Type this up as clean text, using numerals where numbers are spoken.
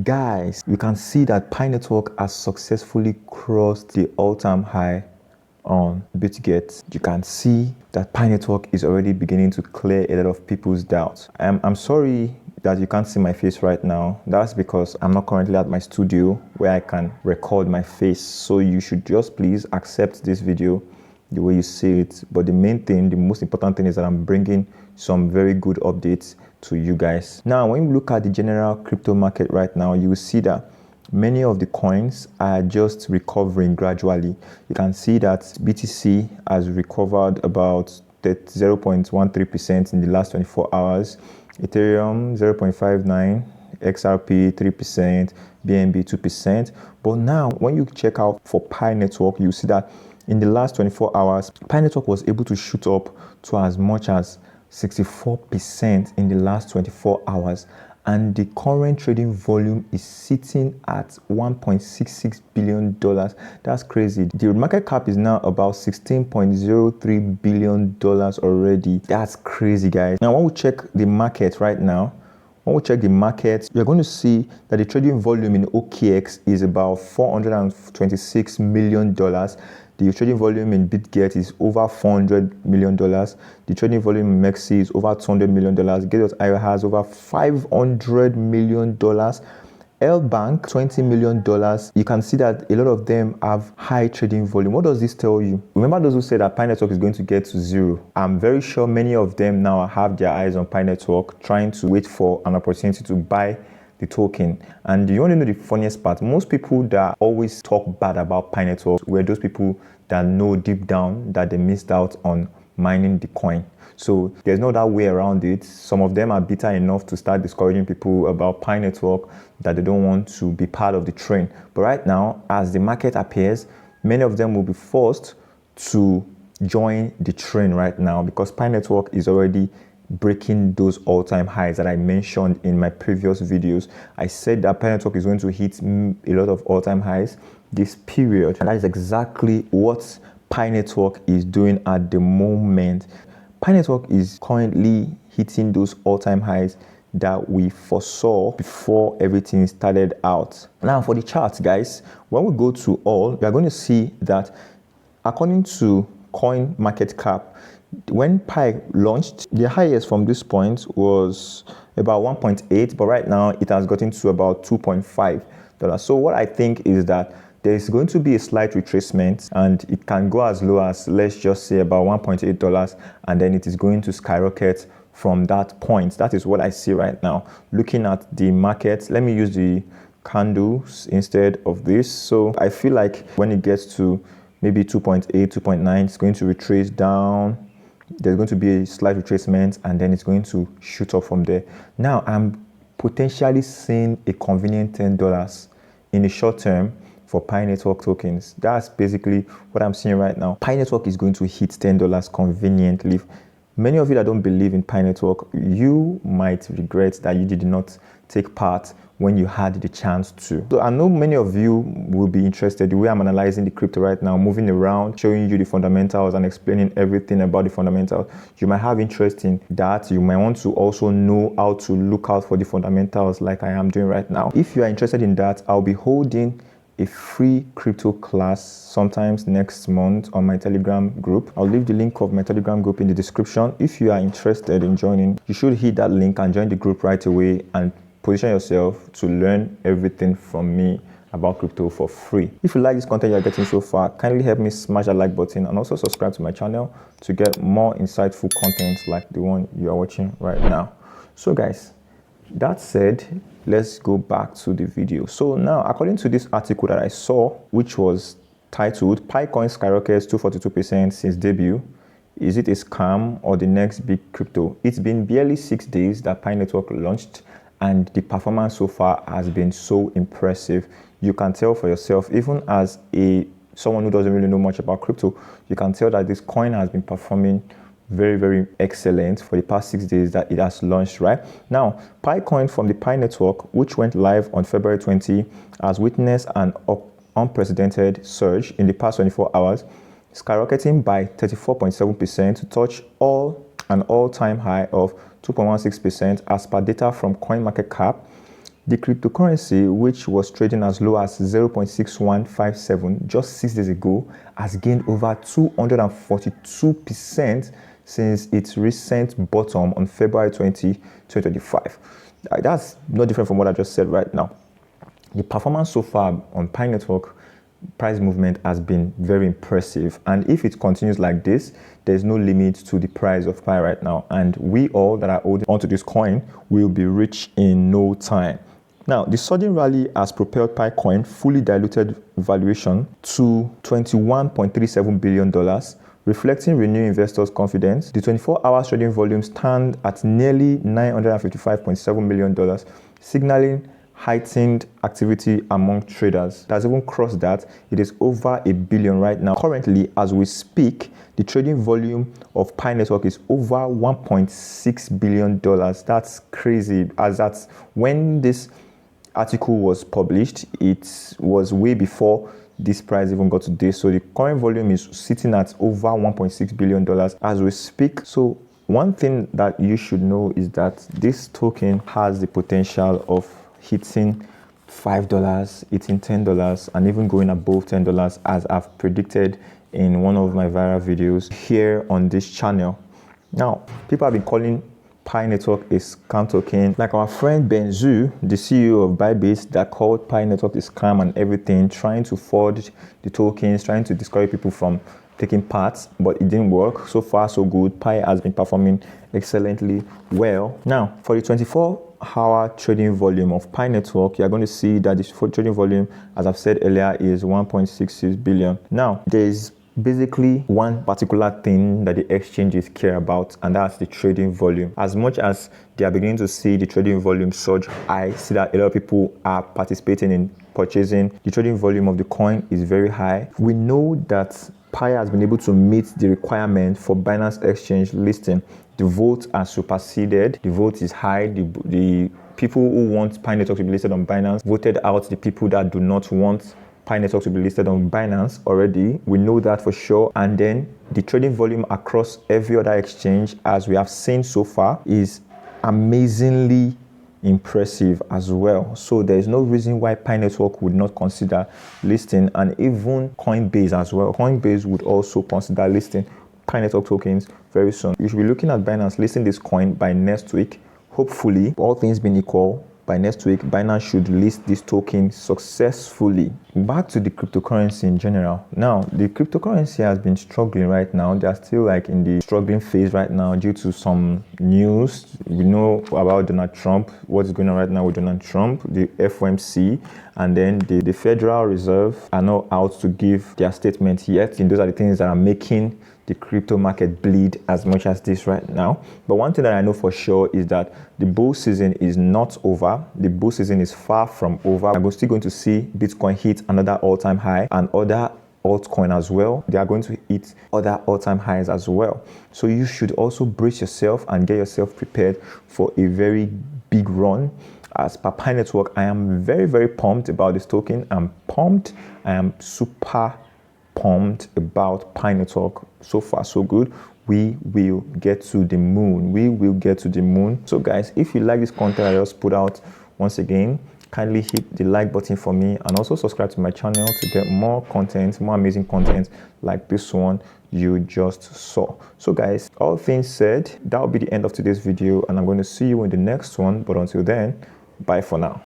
Guys, you can see that Pi Network has successfully crossed the all-time high on BitGet. You can see that Pi Network is already beginning to clear a lot of people's doubts. I'm sorry that you can't see my face right now. That's because I'm not currently at my studio where I can record my face. So you should just please accept this video the way you see it. But the main thing, the most important thing is that I'm bringing some very good updates to you guys. Now, when you look at the general crypto market right now, you will see that many of the coins are just recovering gradually. You can see that BTC has recovered about 0.13% in the last 24 hours. Ethereum 0.59%, XRP 3%, BNB 2%. But now, when you check out for Pi Network, you see that in the last 24 hours, Pi Network was able to shoot up to as much as 64% in the last 24 hours. And the current trading volume is sitting at $1.66 billion. That's crazy. The market cap is now about $16.03 billion already. That's crazy, guys. Now, when we check the market right now, you're going to see that the trading volume in OKX is about $426 million. The trading volume in BitGet is over $400 million. The trading volume in MEXC is over $200 million. Get.io has over $500 million. L-Bank, $20 million. You can see that a lot of them have high trading volume. What does this tell you? Remember those who said that Pi Network is going to get to zero? I'm very sure many of them now have their eyes on Pi Network, trying to wait for an opportunity to buy the token. And you want to know the funniest part? Most people that always talk bad about Pi Network were those people that know deep down that they missed out on mining the coin. So there's no that way around it. Some of them are bitter enough to start discouraging people about Pi Network, that they don't want to be part of the train. But right now, as the market appears, many of them will be forced to join the train right now, because Pi Network is already breaking those all-time highs that I mentioned in my previous videos. I said that Pi Network is going to hit a lot of all-time highs this period, and that is exactly what Pi Network is doing at the moment. Pi Network is currently hitting those all-time highs that we foresaw before everything started out. Now, for the charts, guys, when we go to all, we are going to see that according to Coin Market Cap, when Pi launched, the highest from this point was about 1.8, but right now it has gotten to about $2.5. So what I think is that there's going to be a slight retracement, and it can go as low as, let's just say, about $1.8, and then it is going to skyrocket from that point. That is what I see right now. Looking at the market, let me use the candles instead of this. So I feel like when it gets to maybe 2.8, 2.9, it's going to retrace down. There's going to be a slight retracement, and then it's going to shoot up from there. Now, I'm potentially seeing a convenient $10 in the short term for Pi Network tokens. That's basically what I'm seeing right now. Pi Network is going to hit $10 conveniently. Many of you that don't believe in Pi Network, you might regret that you did not take part when you had the chance to. So I know many of you will be interested the way I'm analyzing the crypto right now, moving around, showing you the fundamentals and explaining everything about the fundamentals. You might have interest in that. You might want to also know how to look out for the fundamentals like I am doing right now. If you are interested in that, I'll be holding a free crypto class sometimes next month on my Telegram group. I'll leave the link of my Telegram group in the description. If you are interested in joining, you should hit that link and join the group right away and position yourself to learn everything from me about crypto for free. If you like this content you're getting so far, kindly help me smash that like button and also subscribe to my channel to get more insightful content like the one you are watching right now. So guys, that said, let's go back to the video. So now, according to this article that I saw, which was titled "Picoin Skyrockets 242% since debut. Is it a scam or the next big crypto?" It's been barely 6 days that Pi Network launched, and the performance so far has been so impressive. You can tell for yourself, even as someone who doesn't really know much about crypto, you can tell that this coin has been performing very, very excellent for the past 6 days that it has launched. Right now, Picoin from the Pi Network, which went live on February 20, has witnessed an unprecedented surge in the past 24 hours, skyrocketing by 34.7% to touch an all-time high of 2.16% as per data from CoinMarketCap. The cryptocurrency, which was trading as low as 0.6157 just 6 days ago, has gained over 242% since its recent bottom on February 20, 2025. That's not different from what I just said right now. The performance so far on Pi Network price movement has been very impressive, and if it continues like this, there's no limit to the price of Pi right now, and we all that are holding onto this coin will be rich in no time. Now, the sudden rally has propelled Pi coin fully diluted valuation to $21.37 billion, reflecting renewed investors' confidence. The 24-hour trading volume stands at nearly $955.7 million, signaling heightened activity among traders. That's even crossed that. It is over $1 billion right now. Currently, as we speak, the trading volume of Pi Network is over $1.6 billion. That's crazy, as that's when this article was published, it was way before this price even got to this. So the current volume is sitting at over $1.6 billion as we speak. So one thing that you should know is that this token has the potential of hitting $5, hitting $10, and even going above $10, as I've predicted in one of my viral videos here on this channel. Now, people have been calling Pi Network a scam token, like our friend Benzu, the CEO of ByBit, that called Pi Network a scam and everything, trying to forge the tokens, trying to discourage people from taking part, but it didn't work. So far so good. Pi has been performing excellently well. Now, for the 24-hour trading volume of Pi Network, you're going to see that the trading volume, as I've said earlier, is 1.66 billion. Now, there's basically one particular thing that the exchanges care about, and that's the trading volume. As much as they are beginning to see the trading volume surge, I see that a lot of people are participating in purchasing. The trading volume of the coin is very high. We know that Pi has been able to meet the requirement for Binance Exchange listing. The vote has superseded. The vote is high. The people who want Pi Network to be listed on Binance voted out the people that do not want Pi Network to be listed on Binance already. We know that for sure. And then the trading volume across every other exchange, as we have seen so far, is amazingly impressive as well. So there is no reason why Pi Network would not consider listing, and even Coinbase as well. Coinbase would also consider listing Pi Network tokens very soon. You should be looking at Binance listing this coin by next week. Hopefully, all things being equal, by next week, Binance should list this token successfully. Back to the cryptocurrency in general. Now, the cryptocurrency has been struggling right now. They are still like in the struggling phase right now due to some news. We know about Donald Trump, what is going on right now with Donald Trump, the FOMC, and then the Federal Reserve are not out to give their statement yet. And those are the things that are making the crypto market bleed as much as this right now. But one thing that I know for sure is that the bull season is not over. The bull season is far from over. We're still going to see Bitcoin hit another all-time high, and other altcoin as well. They are going to hit other all-time highs as well. So you should also brace yourself and get yourself prepared for a very big run. As per Pi Network, I am very, very pumped about this token. I'm pumped. I am super pumped about Pi Network. So far so good. We will get to the moon. We will get to the moon. So guys, if you like this content I just put out, once again, kindly hit the like button for me, and also subscribe to my channel to get more content, more amazing content like this one you just saw. So guys, all things said, that will be the end of today's video, and I'm going to see you in the next one. But until then, bye for now.